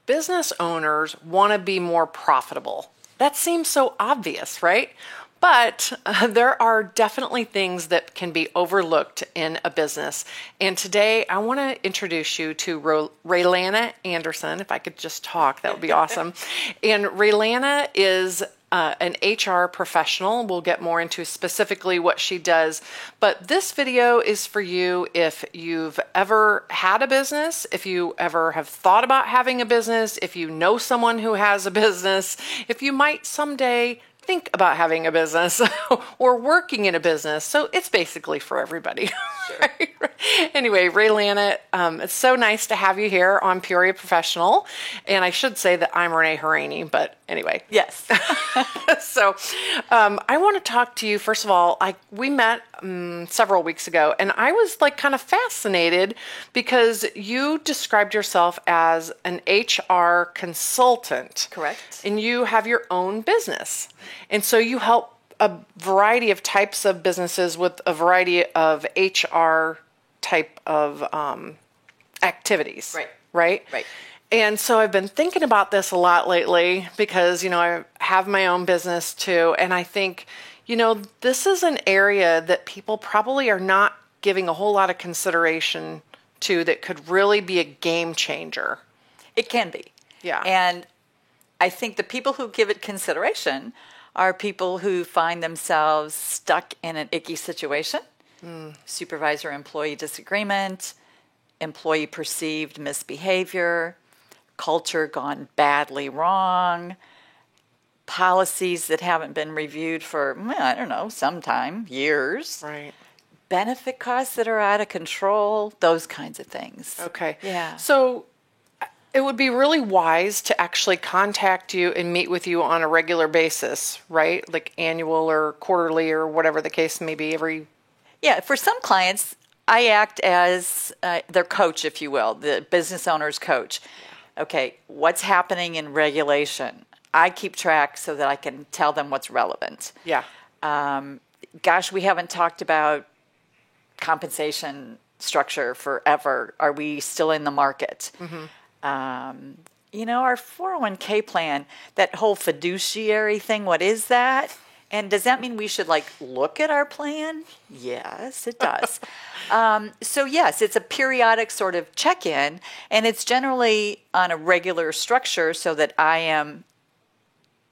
business owners want to be more profitable. That seems so obvious, right? But there are definitely things that can be overlooked in a business. And today I want to introduce you to Raylana Anderson. If I could just talk, that would be awesome. And Raylana is an HR professional. We'll get more into specifically what she does. But this video is for you if you've ever had a business, if you ever have thought about having a business, if you know someone who has a business, if you might someday think about having a business or working in a business. So it's basically for everybody. Sure. Right? Anyway, Raylana, it's so nice to have you here on Peoria Professional. And I should say that I'm Renee Harani, but anyway. Yes. So I want to talk to you, first of all, we met several weeks ago, and I was like kind of fascinated because you described yourself as an HR consultant. Correct. And you have your own business. And so you help a variety of types of businesses with a variety of HR type of activities. Right. Right? Right. And so I've been thinking about this a lot lately because, I have my own business too. And I think, this is an area that people probably are not giving a whole lot of consideration to that could really be a game changer. It can be. Yeah. And I think the people who give it consideration are people who find themselves stuck in an icky situation, supervisor-employee disagreement, employee perceived misbehavior, culture gone badly wrong, policies that haven't been reviewed for, some time, years. Right. Benefit costs that are out of control, those kinds of things. Okay. Yeah. So it would be really wise to actually contact you and meet with you on a regular basis, right? Like annual or quarterly or whatever the case may be Yeah, for some clients, I act as their coach, if you will, the business owner's coach. Okay, what's happening in regulation? I keep track so that I can tell them what's relevant. Yeah. We haven't talked about compensation structure forever. Are we still in the market? Mm-hmm. Our 401k plan, that whole fiduciary thing, what is that? And does that mean we should look at our plan? Yes, it does. So yes, it's a periodic sort of check-in, and it's generally on a regular structure so that I am,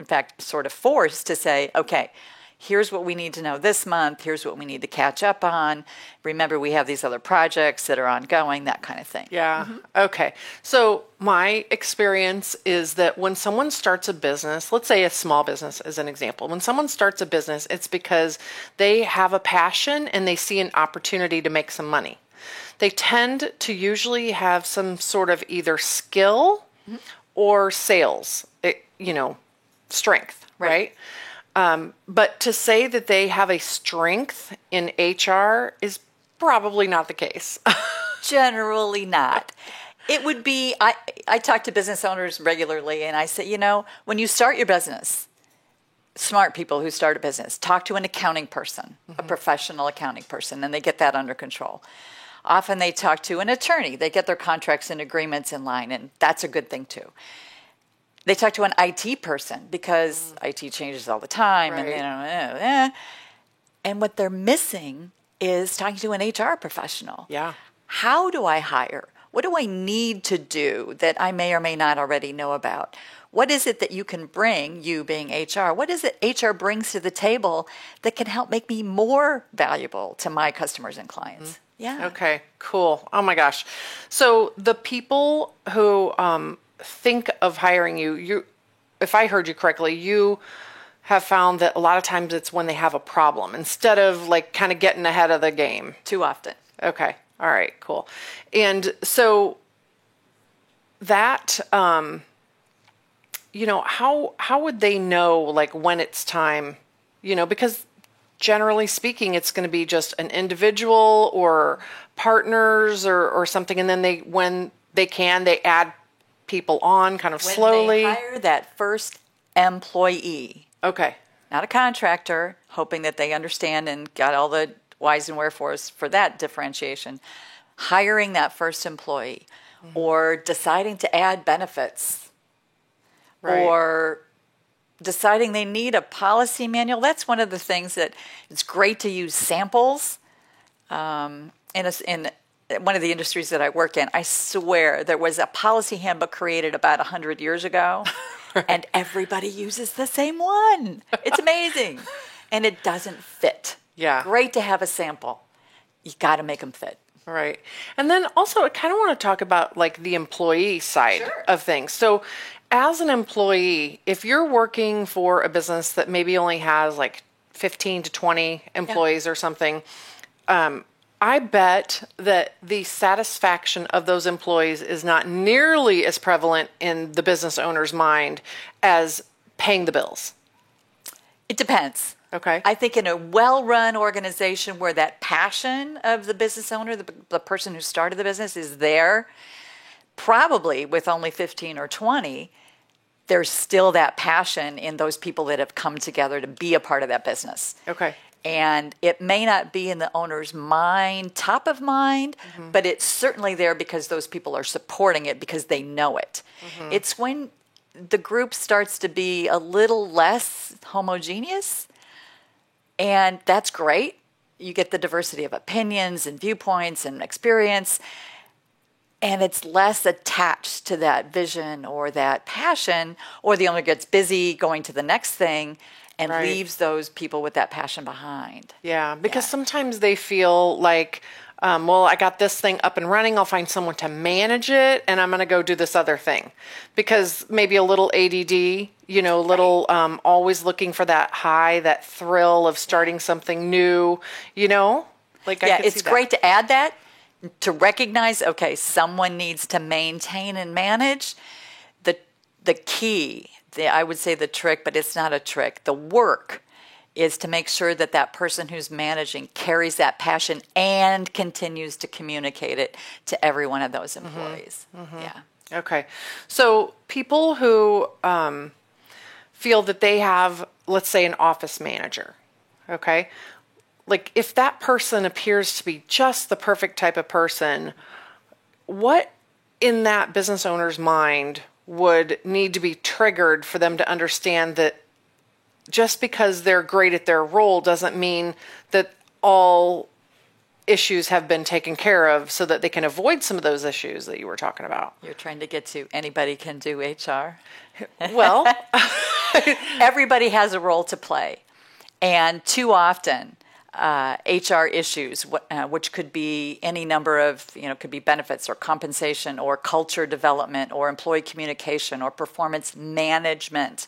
in fact, sort of forced to say, okay, here's what we need to know this month. Here's what we need to catch up on. Remember, we have these other projects that are ongoing, that kind of thing. Yeah. Mm-hmm. Okay. So my experience is that when someone starts a business, let's say a small business as an example, when someone starts a business, it's because they have a passion and they see an opportunity to make some money. They tend to usually have some sort of either skill or sales, strength, right? But to say that they have a strength in HR is probably not the case. Generally not. It would be, I talk to business owners regularly and I say, when you start your business, smart people who start a business, talk to an accounting person, a professional accounting person, and they get that under control. Often they talk to an attorney. They get their contracts and agreements in line, and that's a good thing too. They talk to an IT person because IT changes all the time. Right. And what they're missing is talking to an HR professional. Yeah. How do I hire? What do I need to do that I may or may not already know about? What is it that you can bring, you being HR? What is it HR brings to the table that can help make me more valuable to my customers and clients? Yeah. Okay, cool. Oh my gosh. So the people who think of hiring you, if I heard you correctly, you have found that a lot of times it's when they have a problem instead of kind of getting ahead of the game. Too often. Okay. All right, cool. And so that, how would they know when it's time, because generally speaking, it's going to be just an individual or partners or something. And then when they add people on kind of slowly. When they hire that first employee. Okay. Not a contractor, hoping that they understand and got all the whys and wherefores for that differentiation. Hiring that first employee or deciding to add benefits Right. or deciding they need a policy manual. That's one of the things that it's great to use samples. In one of the industries that I work in, I swear there was a policy handbook created about 100 years ago, and everybody uses the same one. It's amazing. And it doesn't fit. Yeah. Great to have a sample. You got to make them fit. Right. And then also I kind of want to talk about like the employee side Sure. of things. So as an employee, if you're working for a business that maybe only has like 15 to 20 employees or something, I bet that the satisfaction of those employees is not nearly as prevalent in the business owner's mind as paying the bills. It depends. Okay. I think in a well-run organization where that passion of the business owner, the person who started the business is there, probably with only 15 or 20, there's still that passion in those people that have come together to be a part of that business. Okay. And it may not be in the owner's mind, top of mind, but it's certainly there because those people are supporting it because they know it. It's when the group starts to be a little less homogeneous, and that's great. You get the diversity of opinions and viewpoints and experience, and it's less attached to that vision or that passion, or the owner gets busy going to the next thing and Right. leaves those people with that passion behind. Yeah, because sometimes they feel like, well, I got this thing up and running. I'll find someone to manage it, and I'm going to go do this other thing. Because maybe a little ADD, always looking for that high, that thrill of starting something new, Like I Yeah, could it's see that. great to add that, to recognize, okay, someone needs to maintain and manage. The key, I would say the trick, but it's not a trick. The work is to make sure that that person who's managing carries that passion and continues to communicate it to every one of those employees. Yeah. Okay. So people who feel that they have, let's say, an office manager, okay? Like if that person appears to be just the perfect type of person, what in that business owner's mind would need to be triggered for them to understand that just because they're great at their role doesn't mean that all issues have been taken care of so that they can avoid some of those issues that you were talking about? You're trying to get to anybody can do HR. Well, Everybody has a role to play. And too often, HR issues, which could be any number of, could be benefits or compensation or culture development or employee communication or performance management,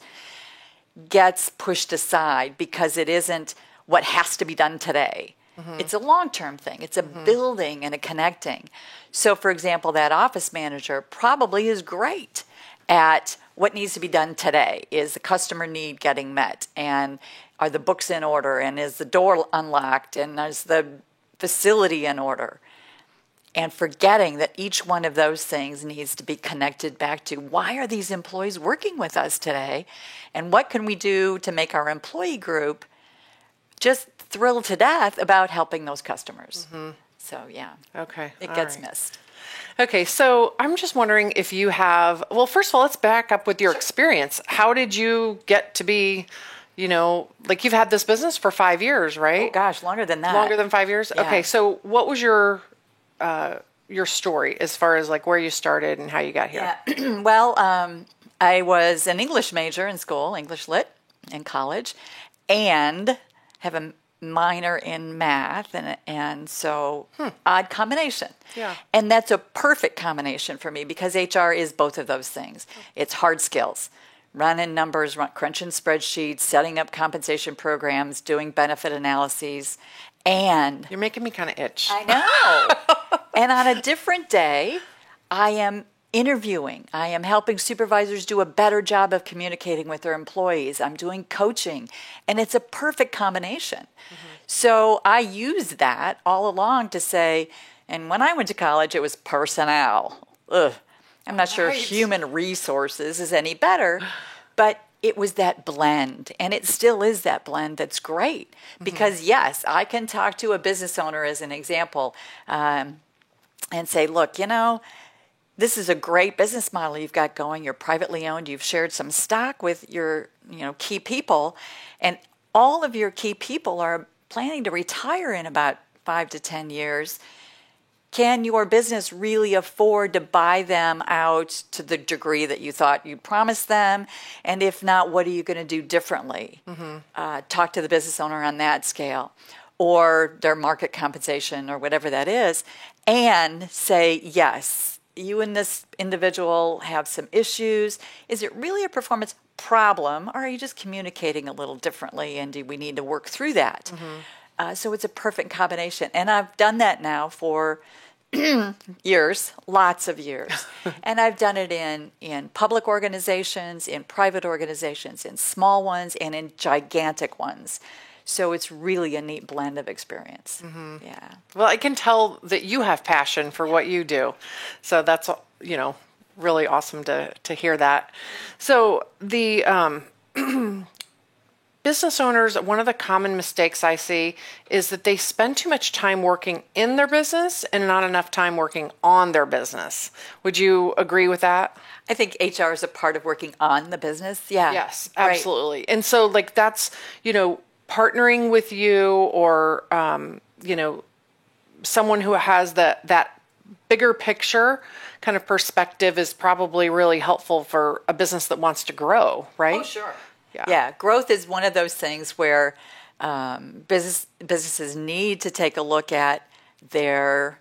gets pushed aside because it isn't what has to be done today. It's a long-term thing. It's a building and a connecting. So, for example, that office manager probably is great at what needs to be done today. Is the customer need getting met? And are the books in order? And is the door unlocked? And is the facility in order? And forgetting that each one of those things needs to be connected back to why are these employees working with us today? And what can we do to make our employee group just thrilled to death about helping those customers? So, yeah. okay. It all gets right. missed. Okay, so I'm just wondering if you have, well, first of all, let's back up with your experience. How did you get to be, like you've had this business for 5 years, right? Oh, gosh, longer than that. Longer than 5 years? Yeah. Okay, so what was your story as far as like where you started and how you got here? Yeah. Well, I was an English major in school, English Lit in college, and have a minor in math, and so odd combination. Yeah. And that's a perfect combination for me because HR is both of those things. It's hard skills. Running numbers, crunching spreadsheets, setting up compensation programs, doing benefit analyses, and You're making me kind of itch. I know. And on a different day, I am interviewing. I am helping supervisors do a better job of communicating with their employees. I'm doing coaching, and it's a perfect combination. So I use that all along to say, and when I went to college, it was personnel. Ugh. I'm not sure if Right. human resources is any better, but it was that blend, and it still is that blend that's great. Because, yes, I can talk to a business owner as an example and say, look, this is a great business model you've got going. You're privately owned. You've shared some stock with your, key people, and all of your key people are planning to retire in about 5 to 10 years. Can your business really afford to buy them out to the degree that you thought you promised them? And if not, what are you going to do differently? Talk to the business owner on that scale, or their market compensation, or whatever that is, and say, yes, you and this individual have some issues. Is it really a performance problem, or are you just communicating a little differently, and do we need to work through that? So it's a perfect combination. And I've done that now for years, lots of years. And I've done it in public organizations, in private organizations, in small ones, and in gigantic ones. So it's really a neat blend of experience. Yeah. Well, I can tell that you have passion for what you do. So that's, really awesome to hear that. So the business owners, one of the common mistakes I see is that they spend too much time working in their business and not enough time working on their business. Would you agree with that? I think HR is a part of working on the business. Yeah. Yes, absolutely. Right. And so that's, partnering with you, or, someone who has that bigger picture kind of perspective is probably really helpful for a business that wants to grow, right? Oh, sure. Yeah, growth is one of those things where businesses need to take a look at their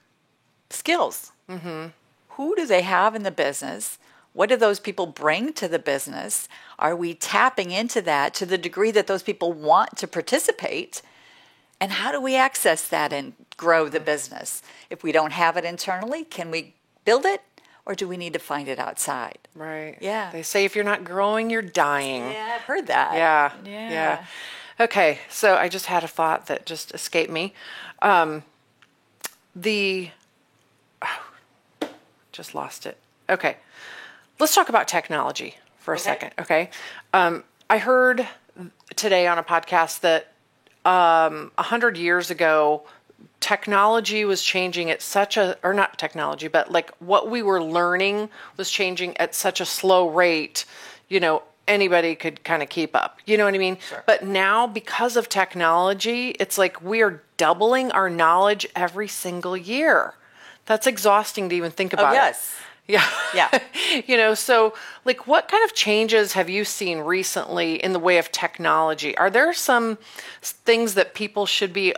skills. Who do they have in the business? What do those people bring to the business? Are we tapping into that to the degree that those people want to participate? And how do we access that and grow the business? If we don't have it internally, can we build it? Or do we need to find it outside? Right. Yeah. They say if you're not growing, you're dying. Yeah, I've heard that. Yeah. Okay, so I just had a thought that just escaped me. Just lost it. Okay. Let's talk about technology for a second, okay? I heard today on a podcast that 100 years ago, technology was changing at not technology, but what we were learning was changing at such a slow rate, anybody could kind of keep up. You know what I mean? Sure. But now, because of technology, it's like we are doubling our knowledge every single year. That's exhausting to even think about. Oh, yes. Yeah. So what kind of changes have you seen recently in the way of technology? Are there some things that people should be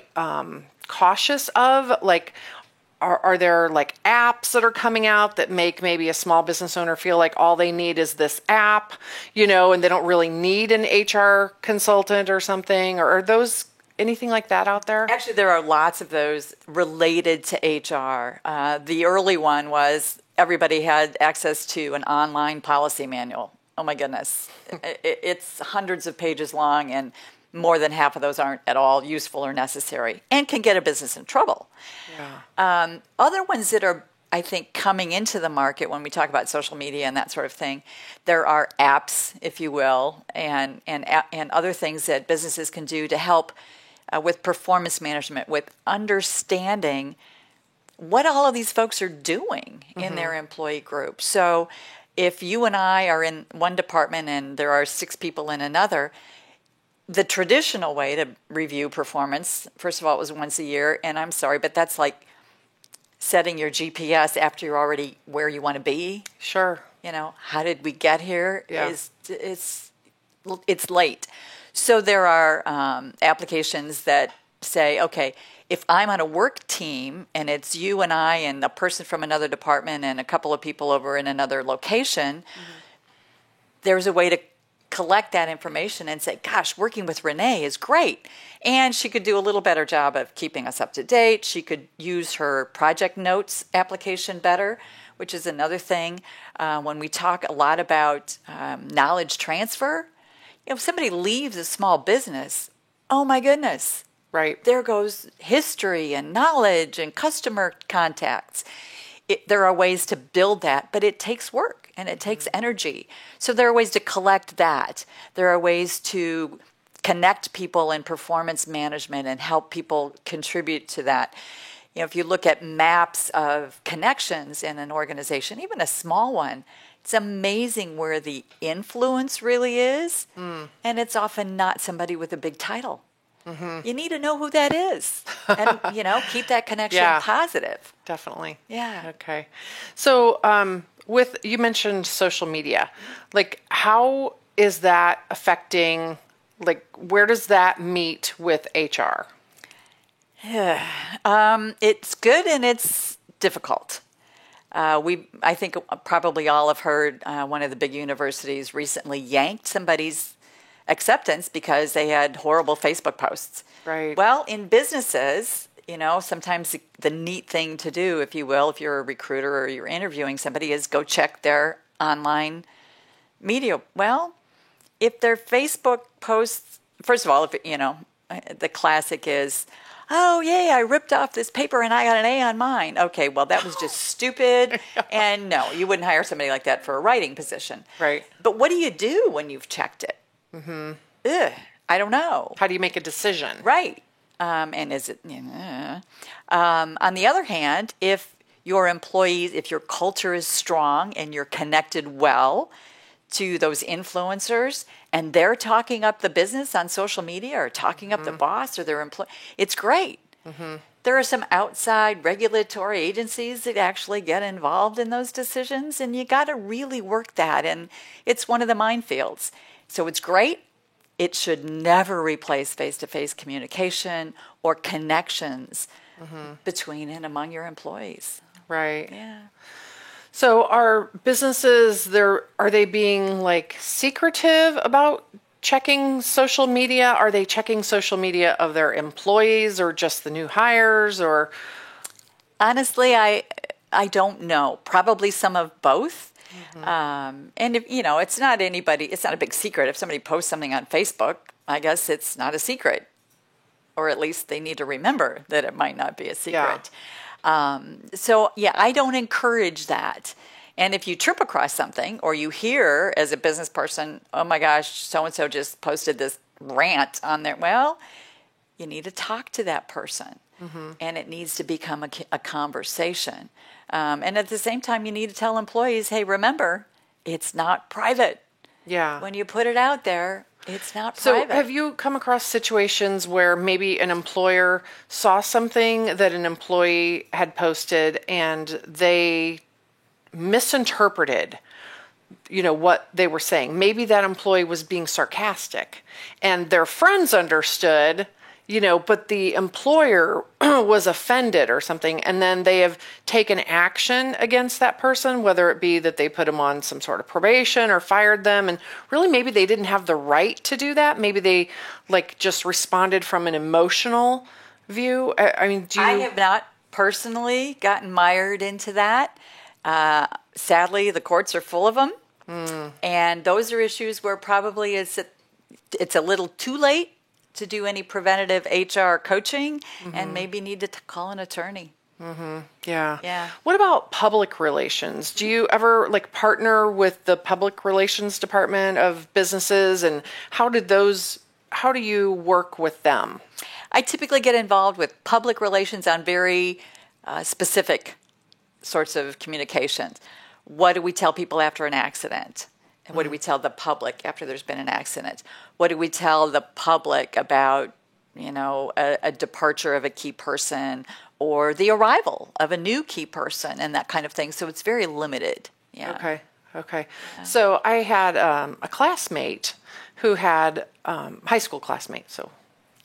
cautious of? Are there apps that are coming out that make maybe a small business owner feel like all they need is this app, and they don't really need an HR consultant or something? Or are those anything like that out there? Actually, there are lots of those related to HR. The early one was everybody had access to an online policy manual. Oh my goodness. It's hundreds of pages long, and more than half of those aren't at all useful or necessary and can get a business in trouble. Yeah. Other ones that are, I think, coming into the market when we talk about social media and that sort of thing, there are apps, if you will, and other things that businesses can do to help with performance management, with understanding what all of these folks are doing in their employee group. So if you and I are in one department and there are 6 people in another, the traditional way to review performance, first of all, it was once a year, and I'm sorry, but that's like setting your GPS after you're already where you want to be. Sure. How did we get here? Yeah. It's late. So there are applications that say, okay, if I'm on a work team and it's you and I and a person from another department and a couple of people over in another location, there's a way to collect that information and say, gosh, working with Renee is great. And she could do a little better job of keeping us up to date. She could use her project notes application better, which is another thing. When we talk a lot about knowledge transfer, if somebody leaves a small business, oh my goodness. Right. There goes history and knowledge and customer contacts. There are ways to build that, but it takes work and it takes energy. So there are ways to collect that. There are ways to connect people in performance management and help people contribute to that. If you look at maps of connections in an organization, even a small one, it's amazing where the influence really is. And it's often not somebody with a big title. You need to know who that is and, keep that connection positive. Definitely. Yeah. Okay. So, you mentioned social media, like how is that affecting, like where does that meet with HR? It's good and it's difficult. I think probably all have heard one of the big universities recently yanked somebody's acceptance because they had horrible Facebook posts. Right. Well, in businesses, sometimes the neat thing to do, if you will, if you're a recruiter or you're interviewing somebody, is go check their online media. Well, if their Facebook posts, first of all, the classic is, oh, yay, I ripped off this paper and I got an A on mine. Okay, well, that was just stupid. And no, you wouldn't hire somebody like that for a writing position. Right. But what do you do when you've checked it? I don't know. How do you make a decision? Right. And is it, on the other hand, if your employees, if your culture is strong and you're connected well to those influencers and they're talking up the business on social media or talking up the boss or their employee, it's great. There are some outside regulatory agencies that actually get involved in those decisions, and you got to really work that. And it's one of the minefields. So it's great. It should never replace face-to-face communication or connections between and among your employees. Right. Yeah. So are businesses are they being like secretive about checking social media? Are they checking social media of their employees or just the new hires or? Honestly, I don't know. Probably some of both. And if, it's not a big secret. If somebody posts something on Facebook, I guess it's not a secret. Or at least they need to remember that it might not be a secret. I don't encourage that. And if you trip across something or you hear as a business person, oh my gosh, so-and-so just posted this rant on there. Well, you need to talk to that person. And it needs to become a conversation. And at the same time, you need to tell employees, hey, remember, it's not private. Yeah. When you put it out there, it's not So private. have you come across situations where maybe an employer saw something that an employee had posted and they misinterpreted, what they were saying? Maybe that employee was being sarcastic and their friends understood, but the employer was offended or something, and then they have taken action against that person, whether it be that they put them on some sort of probation or fired them, and really maybe they didn't have the right to do that. Maybe they just responded from an emotional view. I mean, I have not personally gotten mired into that. Sadly, the courts are full of them, and those are issues where probably it's a little too late to do any preventative HR coaching, and maybe need to call an attorney. Yeah. What about public relations? Do you ever partner with the public relations department of businesses, and how do you work with them? I typically get involved with public relations on very specific sorts of communications. What do we tell people after an accident? And what do we tell the public after there's been an accident? What do we tell the public about, a departure of a key person or the arrival of a new key person and that kind of thing? So it's very limited. Yeah. Okay. Yeah. So I had a classmate who had high school classmate. So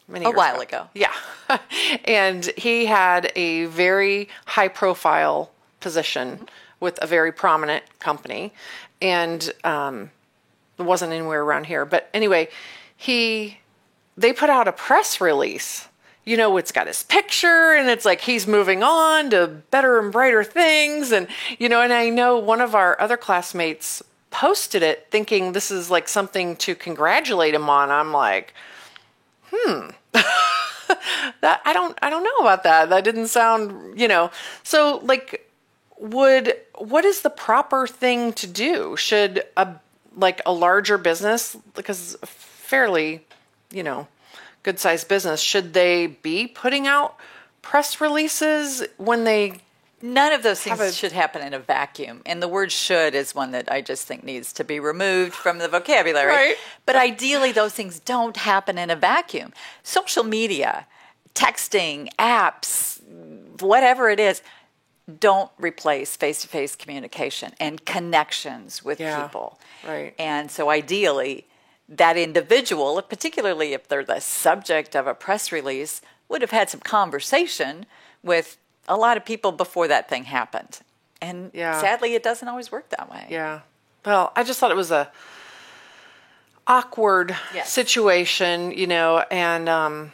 many years while ago. Yeah. And he had a very high profile position with a very prominent company. And it wasn't anywhere around here. But anyway, they put out a press release. It's got his picture and it's like he's moving on to better and brighter things. And, and I know one of our other classmates posted it thinking this is something to congratulate him on. I'm like, that I don't know about that. That didn't sound, so what is the proper thing to do? Should a larger business, because fairly, good-sized business, should they be putting out press releases when they None of those things should happen in a vacuum. And the word should is one that I just think needs to be removed from the vocabulary. Right. But ideally, those things don't happen in a vacuum. Social media, texting, apps, whatever it is, don't replace face-to-face communication and connections with people. Right. And so ideally, that individual, particularly if they're the subject of a press release, would have had some conversation with a lot of people before that thing happened. And sadly, it doesn't always work that way. Yeah. Well, I just thought it was a awkward situation, and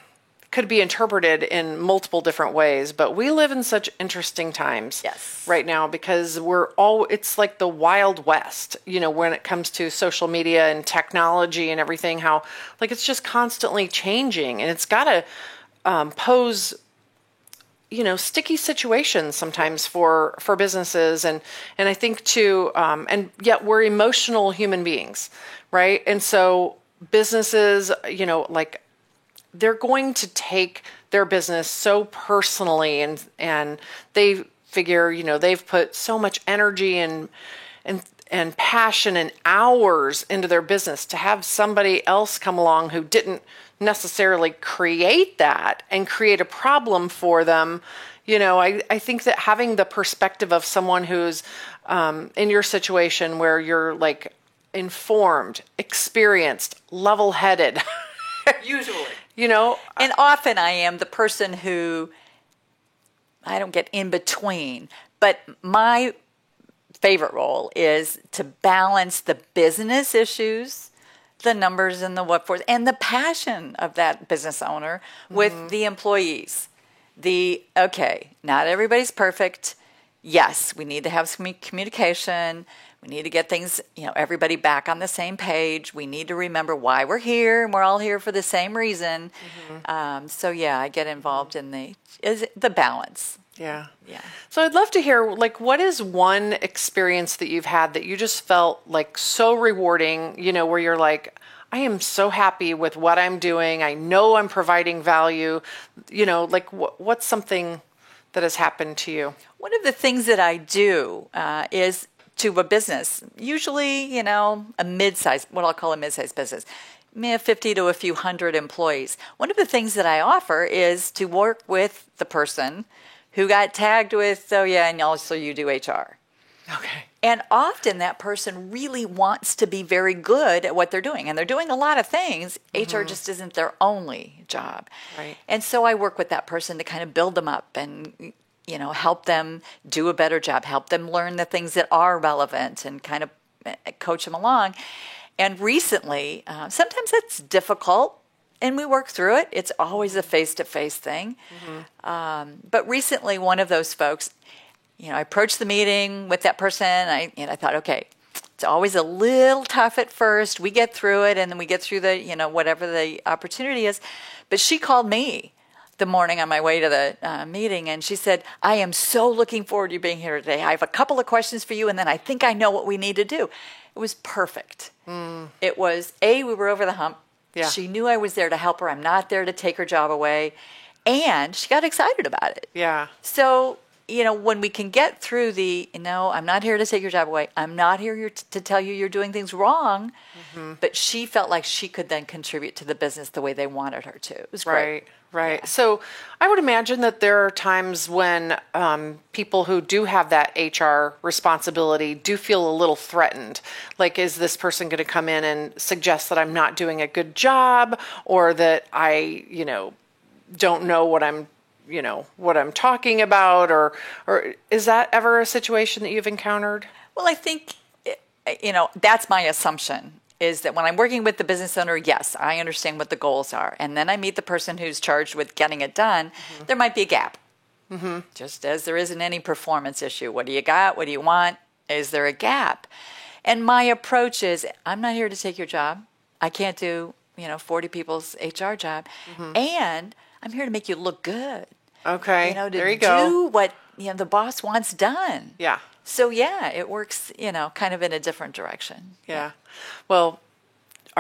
could be interpreted in multiple different ways. But we live in such interesting times right now because it's like the Wild West, when it comes to social media and technology and everything, how like it's just constantly changing, and it's got to pose sticky situations sometimes for businesses. And I think too, and yet we're emotional human beings, right? And so businesses, like they're going to take their business so personally, and they figure, they've put so much energy and passion and hours into their business to have somebody else come along who didn't necessarily create that and create a problem for them. I think that having the perspective of someone who's in your situation where you're like informed, experienced, level-headed, usually, and often I am the person who I don't get in between, but my favorite role is to balance the business issues, the numbers and the what for, and the passion of that business owner with the employees. Not everybody's perfect. Yes, we need to have some communication. We need to get things, everybody back on the same page. We need to remember why we're here, and we're all here for the same reason. I get involved in the balance. Yeah. So I'd love to hear, like, what is one experience that you've had that you just felt like so rewarding, where you're like, I am so happy with what I'm doing. I know I'm providing value. Like what's something that has happened to you? One of the things that I do is to a business, usually, a mid-sized, what I'll call a mid-sized business, may have 50 to a few hundred employees. One of the things that I offer is to work with the person who got tagged with, and also you do HR. Okay. And often that person really wants to be very good at what they're doing. And they're doing a lot of things. HR just isn't their only job. Right. And so I work with that person to kind of build them up and, help them do a better job, help them learn the things that are relevant and kind of coach them along. And recently, sometimes it's difficult. And we work through it. It's always a face-to-face thing. But recently, one of those folks, I approached the meeting with that person, and I thought, okay, it's always a little tough at first. We get through it, and then we get through the, whatever the opportunity is. But she called me the morning on my way to the meeting, and she said, I am so looking forward to you being here today. I have a couple of questions for you, and then I think I know what we need to do. It was perfect. It was, we were over the hump. Yeah. She knew I was there to help her. I'm not there to take her job away. And she got excited about it. Yeah. So, when we can get through I'm not here to take your job away. I'm not here to tell you you're doing things wrong. But she felt like she could then contribute to the business the way they wanted her to. It was great. Right. Yeah. So I would imagine that there are times when people who do have that HR responsibility do feel a little threatened. Like, is this person going to come in and suggest that I'm not doing a good job, or that I, don't know what I'm talking about, or is that ever a situation that you've encountered? Well, I think, that's my assumption. Is that when I'm working with the business owner, yes, I understand what the goals are. And then I meet the person who's charged with getting it done, there might be a gap. Just as there isn't any performance issue. What do you got? What do you want? Is there a gap? And my approach is, I'm not here to take your job. I can't do, 40 people's HR job. And I'm here to make you look good. Okay, there you go. Do what the boss wants done. Yeah. So, it works, kind of in a different direction. Yeah. Well,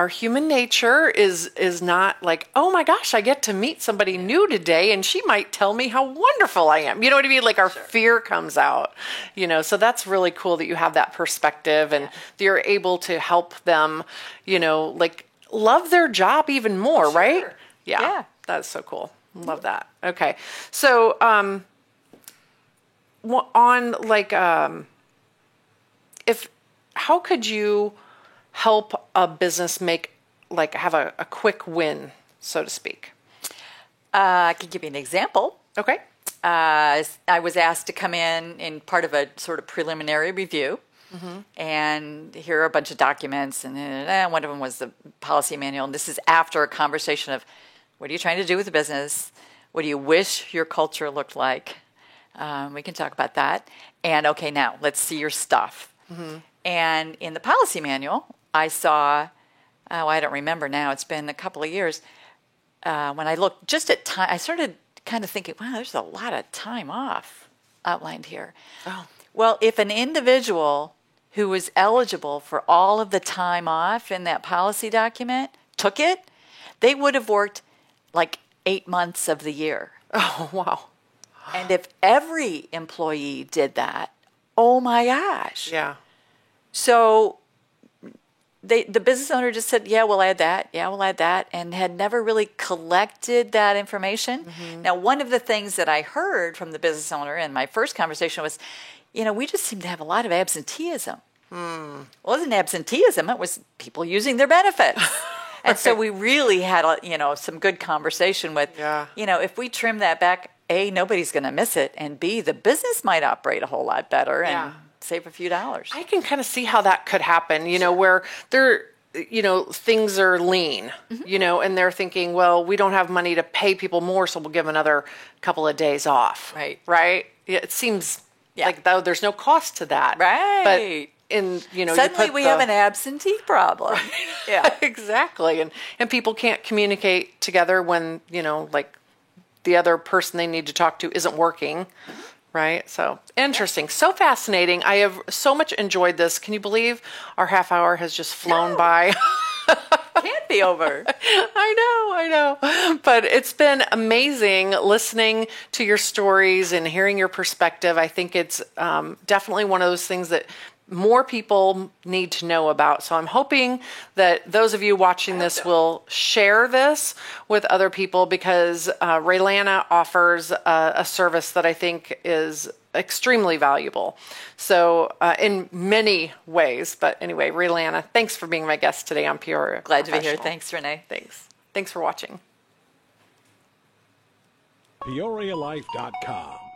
our human nature is not like, oh my gosh, I get to meet somebody new today and she might tell me how wonderful I am. You know what I mean? Like our fear comes out, so that's really cool that you have that perspective and that you're able to help them, like love their job even more, right? Yeah. That's so cool. Love that. Okay. So, on like, how could you help a business have a quick win, so to speak? I can give you an example. Okay. I was asked to come in part of a sort of preliminary review. And here are a bunch of documents, and one of them was the policy manual. And this is after a conversation of, what are you trying to do with the business? What do you wish your culture looked like? We can talk about that. And okay, now let's see your stuff. And in the policy manual, I saw, I don't remember now, it's been a couple of years, when I looked just at time, I started kind of thinking, wow, there's a lot of time off outlined here. Oh. Well, if an individual who was eligible for all of the time off in that policy document took it, they would have worked like 8 months of the year. Oh, wow. And if every employee did that, oh my gosh. Yeah. So the business owner just said, yeah, we'll add that. Yeah, we'll add that. And had never really collected that information. Now, one of the things that I heard from the business owner in my first conversation was, we just seem to have a lot of absenteeism. Well, it wasn't absenteeism. It was people using their benefits. And so we really had, some good conversation with, if we trim that back, A, nobody's going to miss it. And B, the business might operate a whole lot better and save a few dollars. I can kind of see how that could happen, where they're, things are lean, and they're thinking, well, we don't have money to pay people more, so we'll give another couple of days off. Right? It seems like though there's no cost to that. Right. But suddenly we have an absentee problem. Right. Yeah, exactly. And people can't communicate together when, like the other person they need to talk to isn't working. Right. So interesting. So fascinating. I have so much enjoyed this. Can you believe our half hour has just flown by? Can't be over. I know. But it's been amazing listening to your stories and hearing your perspective. I think it's definitely one of those things that more people need to know about. So I'm hoping that those of you watching this will share this with other people, because Raylana offers a service that I think is extremely valuable. So in many ways. But anyway, Raylana, thanks for being my guest today on Peoria. Glad to be here. Thanks, Renee. Thanks for watching. PeoriaLife.com